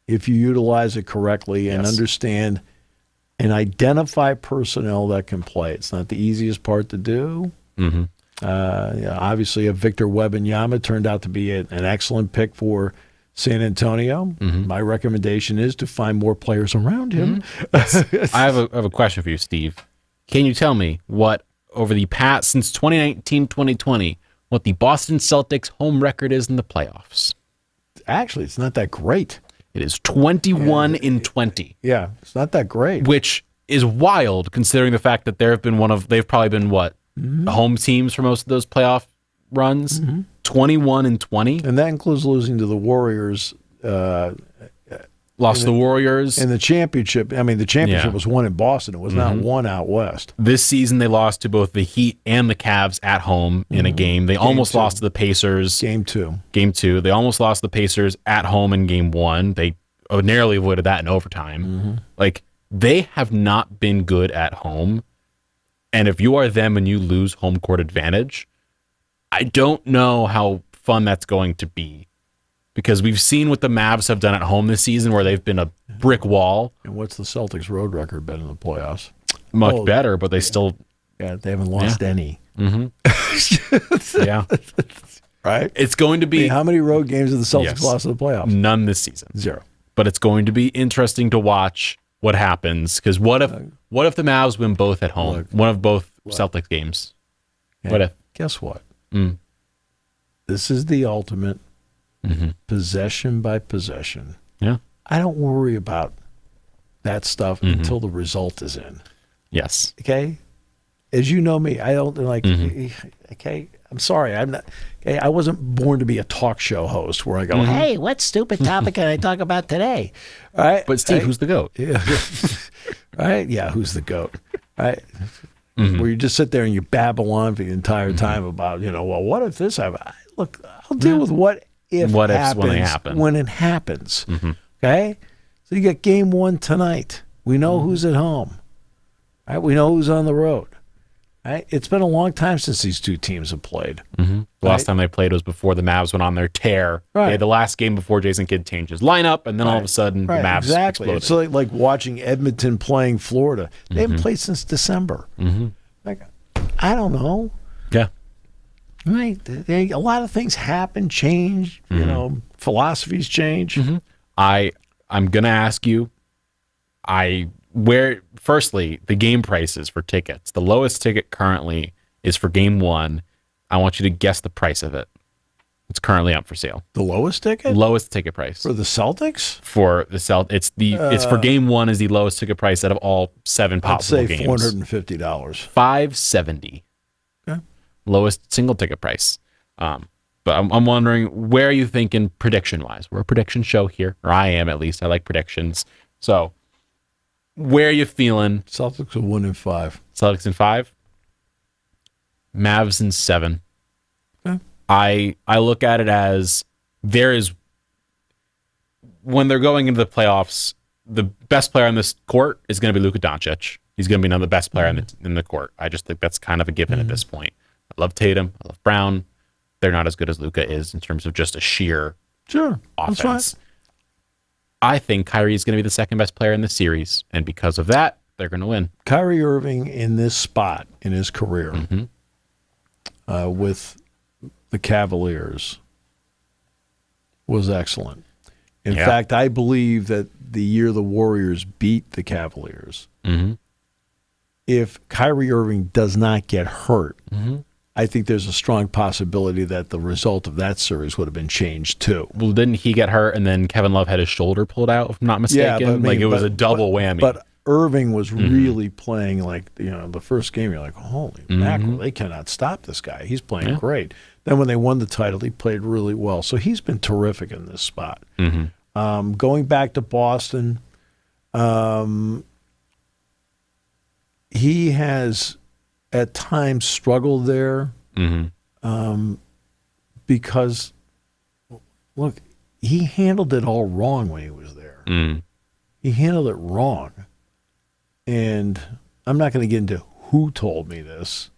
if you utilize it correctly and understand and identify personnel that can play. It's not the easiest part to do. Obviously, Victor Wembanyama turned out to be an excellent pick for San Antonio. My recommendation is to find more players around him. I have a question for you, Steve. Can you tell me what, over the past, since 2019-2020, what the Boston Celtics home record is in the playoffs? Actually, it's not that great. It is 21-20. Yeah, it's not that great. Which is wild considering the fact that they've probably been home teams for most of those playoff runs, 21-20, and that includes losing to the Warriors. Lost to the Warriors in the championship. I mean, the championship was won in Boston. It was not won out west. This season, they lost to both the Heat and the Cavs at home in a game. They almost lost to the Pacers. Game two. They almost lost the Pacers at home in game one. They narrowly avoided that in overtime. Like, they have not been good at home. And if you are them and you lose home court advantage, I don't know how fun that's going to be. Because we've seen what the Mavs have done at home this season where they've been a brick wall. And what's the Celtics' road record been in the playoffs? Much better, but they still... Yeah, they haven't lost any. Yeah. Right? It's going to be... how many road games have the Celtics lost in the playoffs? None this season. 0. But it's going to be interesting to watch what happens. Because what if the Mavs win both at home? One of both Celtics games. Yeah. What if? Guess what? This is the ultimate... possession by possession. Yeah. I don't worry about that stuff until the result is in. Yes. Okay? As you know me, I don't okay, I'm sorry. I'm not okay, I wasn't born to be a talk show host where I go, "Hey, what stupid topic can I talk about today?" All right? But Steve, who's the GOAT? Yeah. Right? Yeah, who's the GOAT? Right? Where you just sit there and you babble on for the entire time about, well, what if this happened? Look, I'll deal with what if when it happens. Okay? So you got game one tonight. We know who's at home. Right? We know who's on the road. Right? It's been a long time since these two teams have played. The last time they played was before the Mavs went on their tear. Right. They had the last game before Jason Kidd changed his lineup, and then all of a sudden the Mavs exploded. It's like watching Edmonton playing Florida. They haven't played since December. Like, I don't know. Yeah. Right. A lot of things happen, change, philosophies change. I'm going to ask you, firstly, the game prices for tickets. The lowest ticket currently is for game one. I want you to guess the price of it. It's currently up for sale. The lowest ticket? Lowest ticket price. For the Celtics? For the Celtics. It's for game one is the lowest ticket price out of all 7 possible games. I'd say $450. $570. Okay. Lowest single ticket price. But I'm wondering, where are you thinking prediction-wise? We're a prediction show here, or I am at least. I like predictions. So, where are you feeling? Celtics are 1-5. Celtics in 5. Mavs in 7. Okay. I look at it as when they're going into the playoffs, the best player on this court is going to be Luka Doncic. He's going to be another best player in the court. I just think that's kind of a given at this point. I love Tatum. I love Brown. They're not as good as Luka is in terms of just a sheer offense. That's right. I think Kyrie is going to be the second best player in the series, and because of that, they're going to win. Kyrie Irving in this spot in his career with the Cavaliers was excellent. In fact, I believe that the year the Warriors beat the Cavaliers, if Kyrie Irving does not get hurt, I think there's a strong possibility that the result of that series would have been changed too. Well, didn't he get hurt and then Kevin Love had his shoulder pulled out, if I'm not mistaken? Yeah, it was a double whammy. But Irving was really playing the first game, you're like, holy mackerel, they cannot stop this guy. He's playing great. Then when they won the title, he played really well. So he's been terrific in this spot. Going back to Boston, he has at times struggled there because, look, he handled it all wrong when he was there. He handled it wrong. And I'm not going to get into who told me this,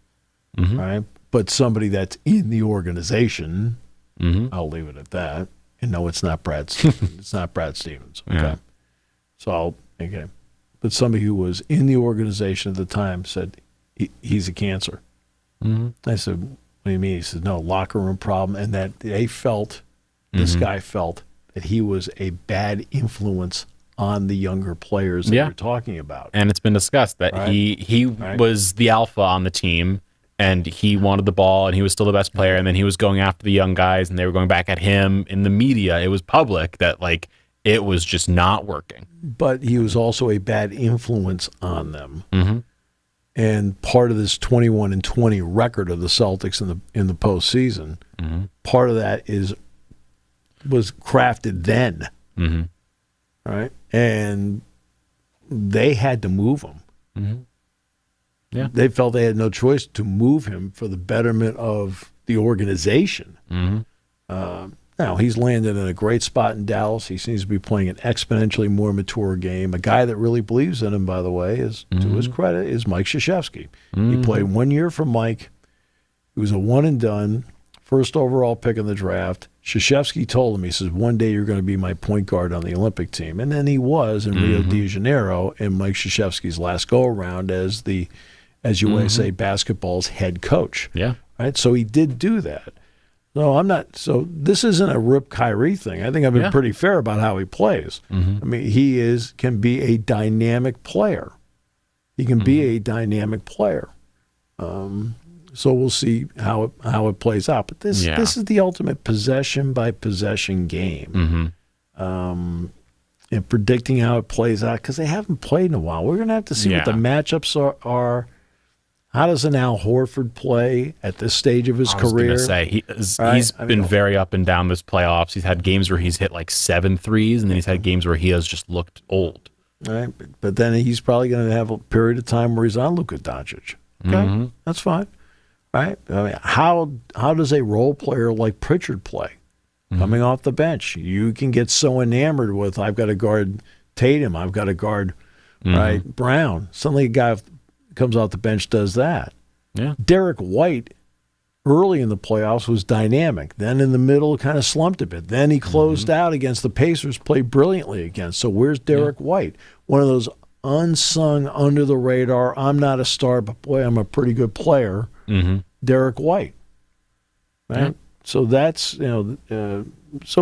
right? But somebody that's in the organization, I'll leave it at that. And no, it's not Brad. It's not Brad Stevens. Okay, so but somebody who was in the organization at the time said he's a cancer. I said, "What do you mean?" He said, "No, locker room problem," and that this guy felt that he was a bad influence on the younger players that we're talking about. And it's been discussed that he was the alpha on the team, and he wanted the ball, and he was still the best player, and then he was going after the young guys, and they were going back at him in the media. It was public that, It was just not working. But he was also a bad influence on them. And part of this 21-20 record of the Celtics in the postseason, part of that was crafted then, right? And they had to move him. Yeah, they felt they had no choice to move him for the betterment of the organization. Now, he's landed in a great spot in Dallas. He seems to be playing an exponentially more mature game. A guy that really believes in him, by the way, is to his credit, is Mike Krzyzewski. He played 1 year for Mike. He was a one-and-done, first overall pick in the draft. Krzyzewski told him, he says, one day you're going to be my point guard on the Olympic team. And then he was in Rio de Janeiro in Mike Krzyzewski's last go-around as USA basketball's head coach. Yeah. Right? So he did do that. So this isn't a Rip Kyrie thing. I think I've been pretty fair about how he plays. I mean, he can be a dynamic player. He can be a dynamic player. So we'll see how it plays out. But this is the ultimate possession by possession game. And predicting how it plays out, because they haven't played in a while. We're going to have to see what the matchups are. How does an Al Horford play at this stage of his career? I was going to say, he's been very up and down this playoffs. He's had games where he's hit like 7 threes, and then he's had games where he has just looked old. Right, but then he's probably going to have a period of time where he's on Luka Doncic. Okay, that's fine. Right? I mean, how does a role player like Pritchard play? Coming off the bench, you can get so enamored with, I've got to guard Tatum, I've got to guard Brown. Suddenly a guy comes off the bench does that. Yeah. Derek White early in the playoffs was dynamic. Then in the middle kind of slumped a bit. Then he closed out against the Pacers, played brilliantly against. So where's Derek White? One of those unsung, under the radar, I'm not a star, but boy, I'm a pretty good player. Derek White. Right? Yeah. So that's, so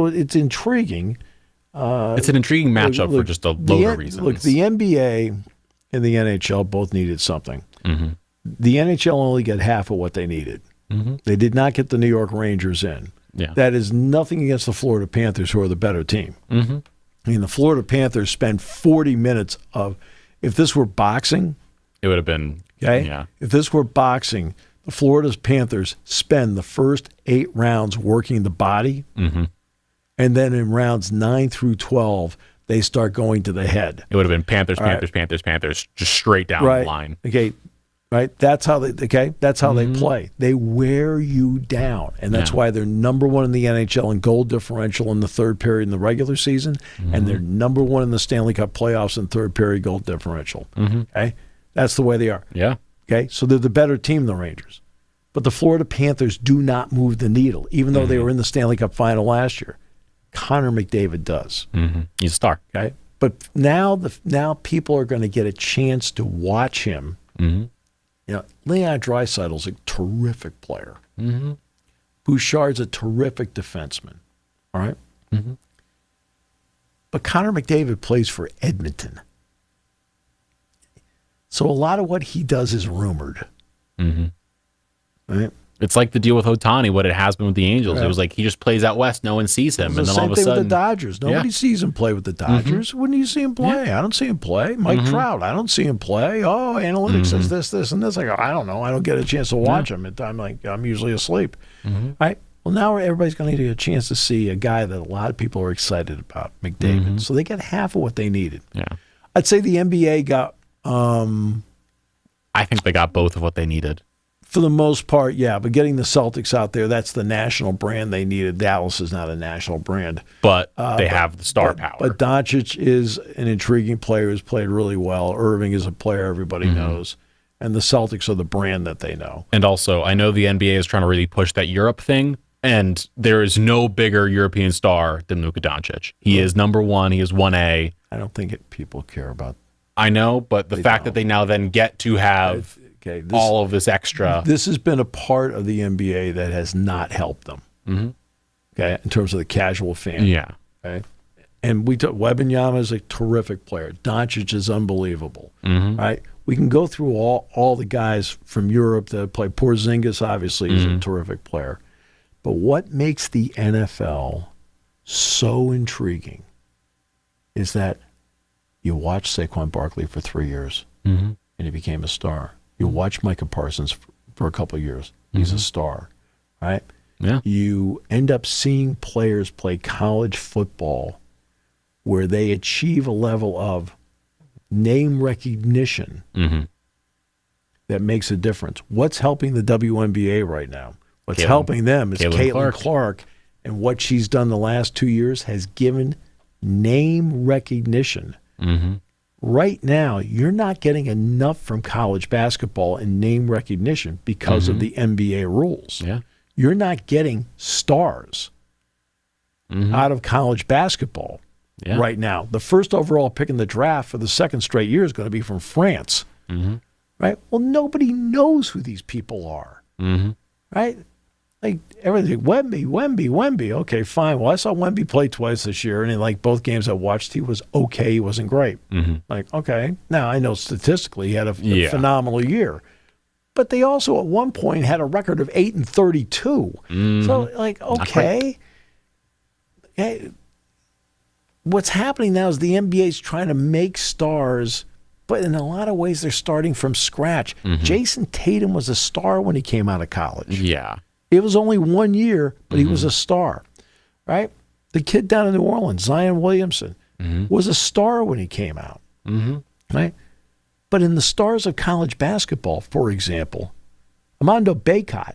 it's intriguing. It's an intriguing matchup for just a load of reasons. Look, the NBA and the NHL both needed something. The NHL only got half of what they needed. They did not get the New York Rangers in. Yeah. That is nothing against the Florida Panthers, who are the better team. I mean, the Florida Panthers spent 40 minutes of, if this were boxing, it would have been, if this were boxing, the Florida Panthers spend the first 8 rounds working the body, and then in rounds 9 through 12, they start going to the head. It would have been Panthers, just straight down the line. Okay, right. That's how they. That's how they play. They wear you down, and that's why they're number 1 in the NHL in goal differential in the third period in the regular season, and they're number 1 in the Stanley Cup playoffs in third period goal differential. Okay, that's the way they are. Yeah. Okay, so they're the better team than the Rangers, but the Florida Panthers do not move the needle, even though they were in the Stanley Cup final last year. Connor McDavid does. He's a star. Okay? But now people are going to get a chance to watch him. Leon Draisaitl's a terrific player. Bouchard's a terrific defenseman. All right? But Connor McDavid plays for Edmonton. So a lot of what he does is rumored. Right? It's like the deal with Ohtani, what it has been with the Angels. Right. It was like he just plays out west, no one sees him, and then all of a sudden, with the Dodgers. Nobody sees him play with the Dodgers. When do you see him play? I don't see him play. Mike Trout, I don't see him play. Oh, analytics says this, and this. I go, I don't know. I don't get a chance to watch him. I'm usually asleep. Right? Well, now everybody's going to get a chance to see a guy that a lot of people are excited about, McDavid. So they get half of what they needed. Yeah, I'd say the NBA got. I think they got both of what they needed. For the most part, yeah. But getting the Celtics out there, that's the national brand they needed. Dallas is not a national brand. But they have the star power. But Doncic is an intriguing player who's played really well. Irving is a player everybody knows. And the Celtics are the brand that they know. And also, I know the NBA is trying to really push that Europe thing, and there is no bigger European star than Luka Doncic. He is number 1. He is 1A. I don't think people care about. I know, but the fact that they now then get to have all of this extra. This has been a part of the NBA that has not helped them. Okay, in terms of the casual fan. Yeah. Okay. And Wembanyama is a terrific player. Doncic is unbelievable. Right. We can go through all the guys from Europe that play. Porzingis obviously is a terrific player. But what makes the NFL so intriguing is that you watched Saquon Barkley for 3 years, and he became a star. You watched Micah Parsons for a couple of years. He's a star, right? Yeah. You end up seeing players play college football where they achieve a level of name recognition that makes a difference. What's helping the WNBA right now? What's helping them is Caitlin Clark, and what she's done the last 2 years has given name recognition. Right now, you're not getting enough from college basketball and name recognition because of the NBA rules. Yeah. You're not getting stars out of college basketball right now. The first overall pick in the draft for the second straight year is going to be from France. Right? Well, nobody knows who these people are. Right? Like everything, Wemby. Okay, fine. Well, I saw Wemby play twice this year, and in like both games I watched, he was okay. He wasn't great. Like, okay. Now, I know statistically he had a phenomenal year. But they also at one point had a record of 8-32. So, like, okay. Hey, what's happening now is the NBA is trying to make stars, but in a lot of ways they're starting from scratch. Jason Tatum was a star when he came out of college. Yeah. It was only 1 year, but he was a star, right? The kid down in New Orleans, Zion Williamson, was a star when he came out, right? But in the stars of college basketball, for example, Armando Bacot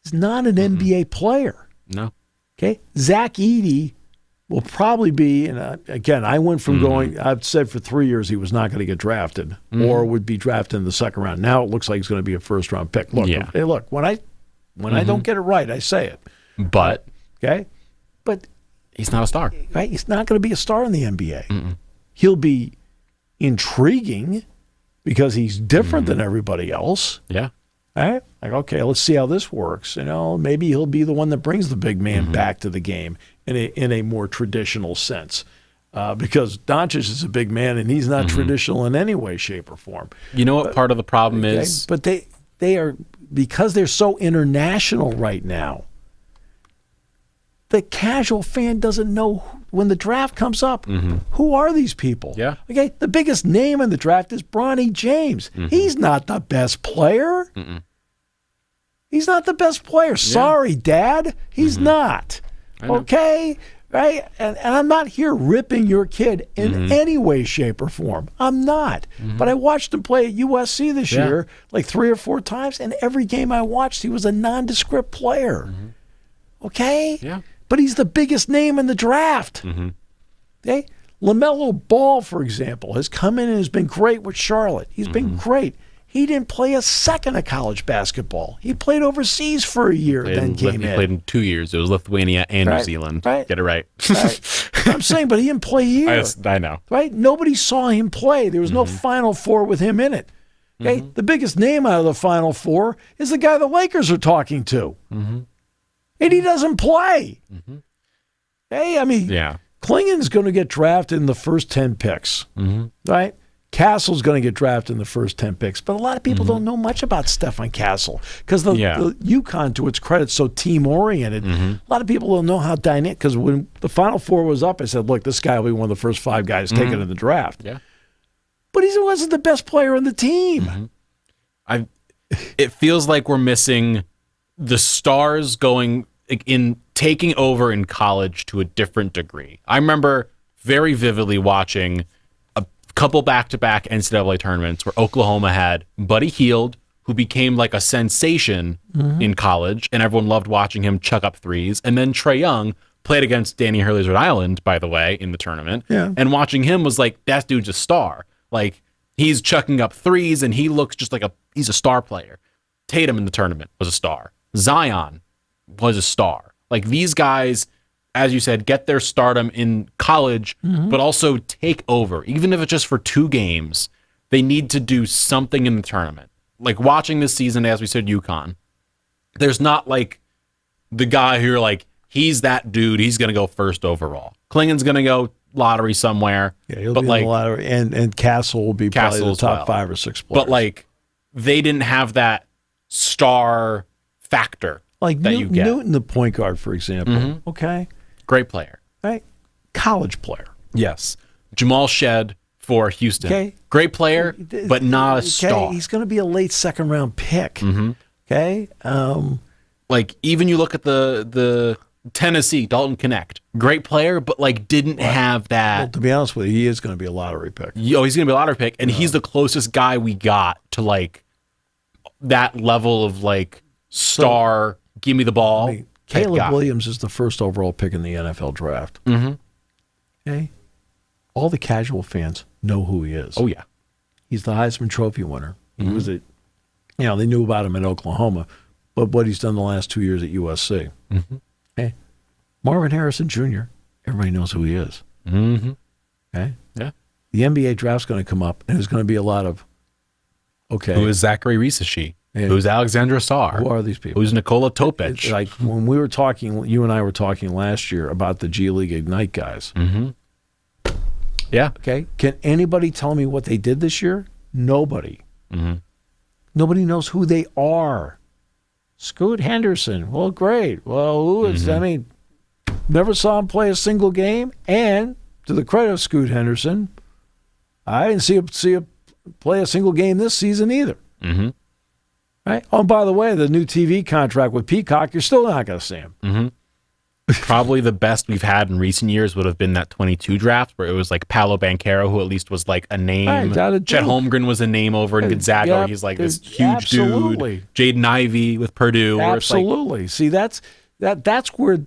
is not an NBA player. No. Okay? Zach Edey will probably be, and again, I went from going, I've said for 3 years he was not going to get drafted or would be drafted in the second round. Now it looks like he's going to be a first-round pick. Look, hey, look, when I don't get it right, I say it. But he's not a star. Right? He's not going to be a star in the NBA. He'll be intriguing because he's different than everybody else. Yeah. Right? Like, okay, let's see how this works. You know, maybe he'll be the one that brings the big man back to the game in a more traditional sense. Because Doncic is a big man and he's not traditional in any way, shape, or form. You know what part of the problem is? But they are, because they're so international right now, the casual fan doesn't know when the draft comes up. Who are these people? Yeah. Okay, the biggest name in the draft is Bronny James. He's not the best player. He's not the best player. Sorry, Dad. He's not. Okay? Right? And I'm not here ripping your kid in any way, shape, or form. I'm not. But I watched him play at USC this year like 3 or 4 times, and every game I watched, he was a nondescript player. Okay? Yeah. But he's the biggest name in the draft. Okay? LaMelo Ball, for example, has come in and has been great with Charlotte. He's been great. He didn't play a second of college basketball. He played overseas for a year, then came in. He played in 2 years. It was Lithuania and New Zealand. Right. Get it right. I'm saying, but he didn't play a year. I know. Right? Nobody saw him play. There was no Final Four with him in it. Okay? The biggest name out of the Final Four is the guy the Lakers are talking to. And he doesn't play. Hey, I mean, Klingon's going to get drafted in the first 10 picks, right? Castle's going to get drafted in the first 10 picks. But a lot of people don't know much about Stefan Castle because the UConn, to its credit, is so team-oriented. A lot of people don't know how dynamic, because when the Final Four was up, I said, look, this guy will be one of the first 5 guys taken in the draft. Yeah. But he wasn't the best player on the team. It feels like we're missing the stars taking over in college to a different degree. I remember very vividly watching a couple back-to-back NCAA tournaments where Oklahoma had Buddy Hield, who became like a sensation in college, and everyone loved watching him chuck up threes. And then Trae Young played against Danny Hurley's Rhode Island, by the way, in the tournament. And watching him was like, that dude's a star. Like, he's chucking up threes, and he looks just like he's a star player. Tatum in the tournament was a star. Zion was a star. Like, these guys, as you said, get their stardom in college, but also take over. Even if it's just for 2 games, they need to do something in the tournament. Like, watching this season, as we said, UConn, there's not like the guy who you're like, he's that dude, he's going to go first overall. Klingon's going to go lottery somewhere. Yeah, he'll be in the lottery, and Castle will be probably the top 5 or 6 players. But, like, they didn't have that star factor. Like Newton, the point guard, for example. Okay. Great player. Right? College player. Yes. Jamal Shed for Houston. Okay. Great player, but not a star. He's going to be a late second-round pick. Okay. Like, even you look at the Tennessee, Dalton Connect. Great player, but, like, didn't have that. Well, to be honest with you, he is going to be a lottery pick. He's going to be a lottery pick, and he's the closest guy we got to, like, that level of, like, star, give me the ball. Caleb Williams is the first overall pick in the NFL draft. Okay. All the casual fans know who he is. Oh, yeah. He's the Heisman Trophy winner. He was they knew about him in Oklahoma, but what he's done the last 2 years at USC. Okay. Marvin Harrison Jr., everybody knows who he is. Okay. Yeah. The NBA draft's going to come up, and there's going to be a lot of, Who is Zachary Risashi? Yeah. Who's Alexandra Sarr? Who are these people? Who's Nikola Topic? Like when we were talking, you and I were talking last year about the G League Ignite guys. Yeah. Okay. Can anybody tell me what they did this year? Nobody. Nobody knows who they are. Scoot Henderson. Well, great. Well, who is? I mean, never saw him play a single game. And to the credit of Scoot Henderson, I didn't see him play a single game this season either. Right? Oh, and by the way, the new TV contract with Peacock, you're still not going to see him. Probably the best we've had in recent years would have been that 22 draft where it was like Paolo Banchero, who at least was like a name. Right, Chet Holmgren was a name over in Gonzaga. Yep, He's like this huge dude. Jaden Ivey with Purdue. Absolutely. See, that's where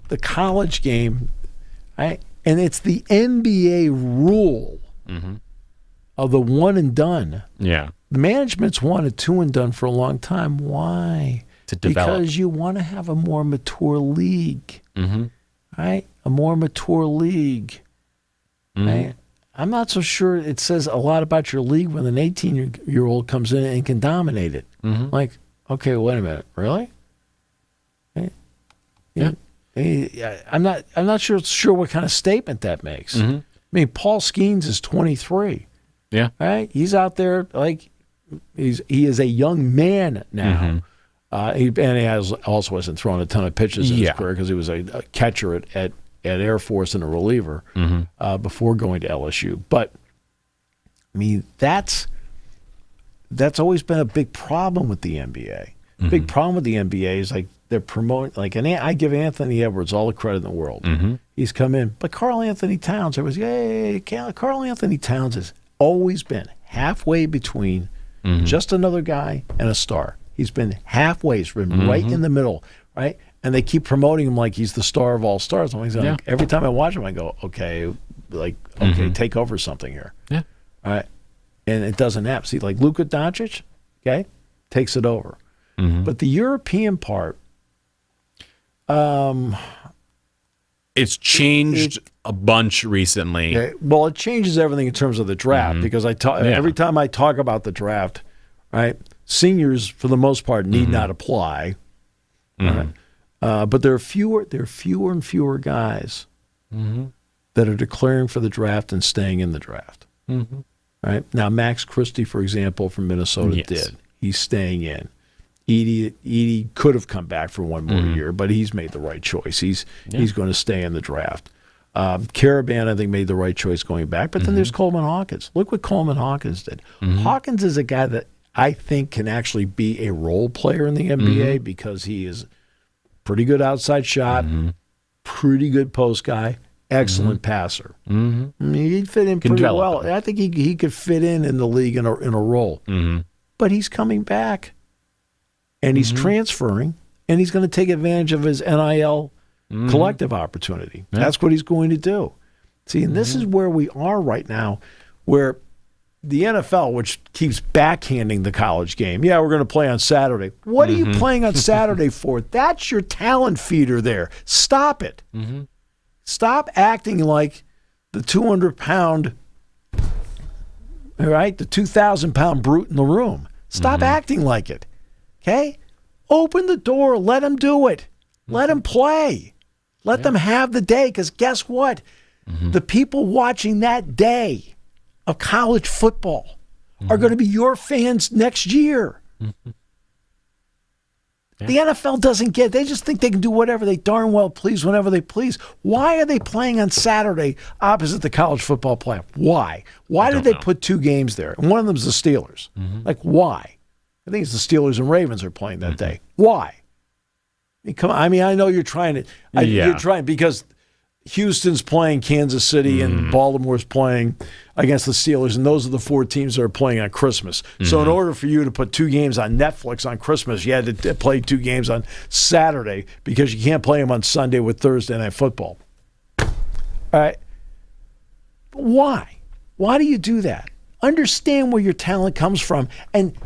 the college game, right? And it's the NBA rule of the one and done. Yeah. The management's wanted two and done for a long time. Why? To develop. Because you want to have a more mature league. Right? A more mature league. Right? I'm not so sure it says a lot about your league when an 18-year-old comes in and can dominate it. Like, okay, wait a minute. Really? Right? Yeah. I'm not sure what kind of statement that makes. I mean, Paul Skeens is 23. Yeah. Right? He's out there like he is a young man now. He also hasn't thrown a ton of pitches in his career because he was a catcher at Air Force and a reliever before going to LSU. But I mean, that's always been a big problem with the NBA. Big problem with the NBA is like they're promoting and I give Anthony Edwards all the credit in the world. He's come in, but Karl Anthony Towns, Karl Anthony Towns has always been halfway between just another guy and a star. He's been halfway. He's been right in the middle, right? And they keep promoting him like he's the star of all stars. Like, every time I watch him, I go, okay, take over something here. Yeah. All right. And it doesn't happen. See, like Luka Doncic, okay, takes it over. But the European part, it's changed a bunch recently. Okay, well, it changes everything in terms of the draft because every time I talk about the draft, right, seniors for the most part need not apply. Right? But there are fewer and fewer guys that are declaring for the draft and staying in the draft. Right now, Max Christie, for example, from Minnesota, did. He's staying in. Edie could have come back for one more year, but he's made the right choice. He's going to stay in the draft. Caravan, I think, made the right choice going back. But then there's Coleman Hawkins. Look what Coleman Hawkins did. Hawkins is a guy that I think can actually be a role player in the NBA because he is pretty good outside shot, pretty good post guy, excellent passer. I mean, he'd fit in pretty well. I think he could fit in the league in a role. But he's coming back. And he's transferring, and he's going to take advantage of his NIL collective opportunity. That's what he's going to do. See, and this is where we are right now, where the NFL, which keeps backhanding the college game, we're going to play on Saturday. What are you playing on Saturday for? That's your talent feeder there. Stop it. Stop acting like the 200-pound, right, the 2,000-pound brute in the room. Stop acting like it. Okay? Open the door. Let them do it. Let them play. Let them have the day, because guess what? The people watching that day of college football are going to be your fans next year. The NFL doesn't get it. They just think they can do whatever they darn well please whenever they please. Why are they playing on Saturday opposite the college football playoff? Why? Why did they put 2 games there? And one of them's the Steelers. Like, why? I think it's the Steelers and Ravens are playing that day. Why? I mean, I know you're trying to. You're trying because Houston's playing Kansas City and Baltimore's playing against the Steelers, and those are the 4 teams that are playing on Christmas. So in order for you to put 2 games on Netflix on Christmas, you had to play 2 games on Saturday because you can't play them on Sunday with Thursday Night Football. All right. But why? Why do you do that? Understand where your talent comes from and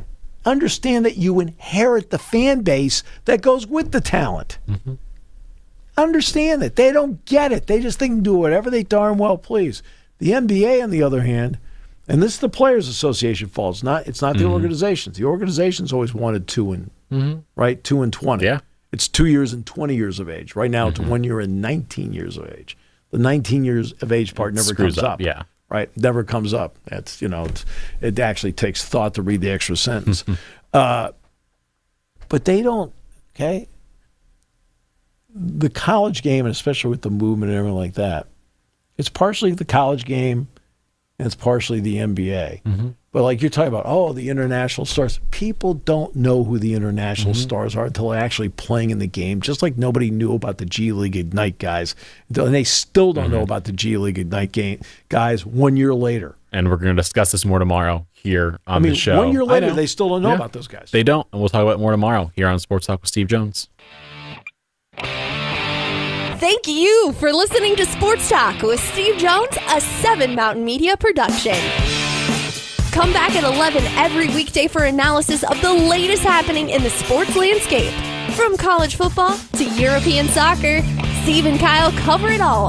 understand that you inherit the fan base that goes with the talent. Understand that. They don't get it. They just think they can do whatever they darn well please. The NBA, on the other hand, and this is the Players Association fault. It's not the organizations. The organizations always wanted 2 and 2 and 20. Yeah. It's 2 years and 20 years of age. Right now, it's 1 year and 19 years of age. The 19 years of age part never comes up. Yeah. Right? Never comes up. That's it actually takes thought to read the extra sentence. But they don't, okay? The college game, and especially with the movement and everything like that, it's partially the college game and it's partially the NBA. But like you're talking about, the international stars. People don't know who the international stars are until they're actually playing in the game, just like nobody knew about the G League Ignite guys. And they still don't know about the G League Ignite guys 1 year later. And we're going to discuss this more tomorrow here on the show. 1 year later, they still don't know about those guys. They don't. And we'll talk about it more tomorrow here on Sports Talk with Steve Jones. Thank you for listening to Sports Talk with Steve Jones, a 7 Mountain Media production. Come back at 11 every weekday for analysis of the latest happening in the sports landscape. From college football to European soccer, Steve and Kyle cover it all